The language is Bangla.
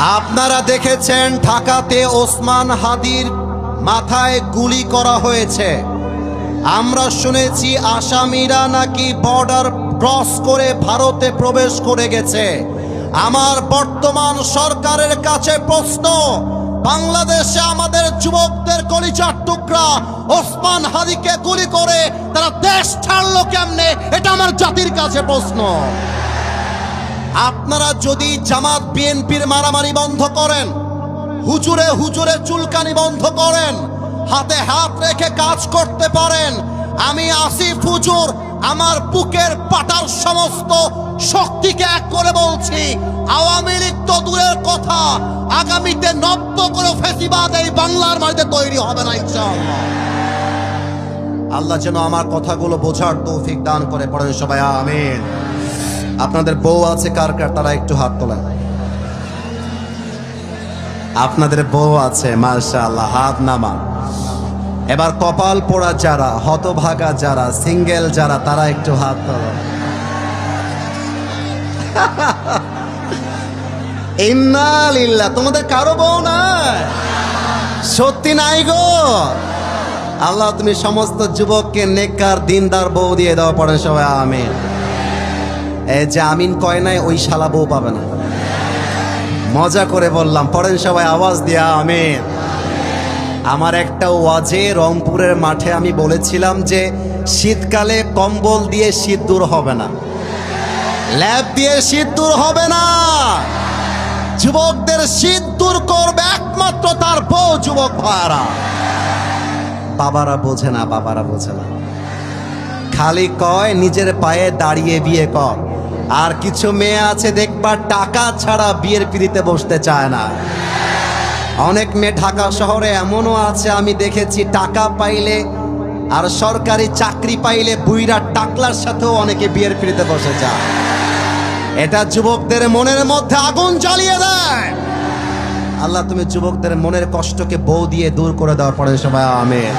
আপনারা দেখেছেন ঢাকাতে ওসমান হাদির মাথায় গুলি করা হয়েছে। আমরা শুনেছি আসামিরা নাকি বর্ডার ক্রস করে ভারতে প্রবেশ করে গেছে। আমার বর্তমান সরকারের কাছে প্রশ্ন, বাংলাদেশে আমাদের যুবকদের কলিজার টুকরা ওসমান হাদিকে গুলি করে তারা দেশ ছাড়লো কেমনে? এটা আমার জাতির কাছে প্রশ্ন। আপনারা যদি জামাত বিএনপির মারামারি বন্ধ করেন, হুজুরে হুজুরে চুলকানি বন্ধ করেন, হাতে হাত রেখে কাজ করতে পারেন, আমি আসিফ হুজুর আমার বুকের পাটার সমস্ত শক্তিকে এক করে বলছি, আওয়ামী লীগ তো দূরের কথা, আগামীতে নব্য কোনো ফেসিবাদ এই বাংলার মাটিতে তৈরি হবে না ইনশাআল্লাহ। আল্লাহ যেন আমার কথাগুলো বোঝার তৌফিক দান করে। পড়েন সবাই আমিন। আপনাদের বউ আছে কার কার? তারা একটু হাত তোলেন। আপনাদের বউ আছে, মাশাআল্লাহ, হাত নামান। এবার কপাল পোড়া যারা, হতভাগা যারা, সিঙ্গেল যারা, তারা একটু হাত তোলেন। ইন্না লিল্লাহ। তোমাদের কারো বউ নাই? সত্যি নাই গো? আল্লাহ তুমি সমস্ত যুবককে নেককার দিনদার বউ দিয়ে দাও। পড়েন সবাই আমিন। এই যে আমিন কয় নাই, ওই শালা বউ পাবে না। মজা করে বললাম। পড়েন সবাই আওয়াজ দিয়া আমিন। আমার একটা ওয়াজে রংপুরের মাঠে আমি বলেছিলাম যে শীতকালে কম্বল দিয়ে শীত দূর হবে না, ল্যাব দিয়ে শীত দূর হবে না। যুবকদের শীত দূর করবে একমাত্র তার বউ। যুবক ভাইরা, বাবারা বোঝে না, বাবারা বোঝে না, খালি কয় নিজের পায়ে দাঁড়িয়ে বিয়ে কর। আর কিছু মেয়ে আছে দেখবা টাকা ছাড়া বিয়ের পিড়িতে বসতে চায় না। অনেক মেয়ে ঢাকা শহরে এমনও আছে আমি দেখেছি, টাকা পাইলে আর সরকারি চাকরি পাইলে বুইরা টাকলার সাথেও অনেকে বিয়ের পিড়িতে বসে যায়। এটা যুবকদের মনের মধ্যে আগুন জ্বালিয়ে দেয়। আল্লাহ তুমি যুবকদের মনের কষ্টকে বউ দিয়ে দূর করে দাও। পড়ে সবাই আমিন।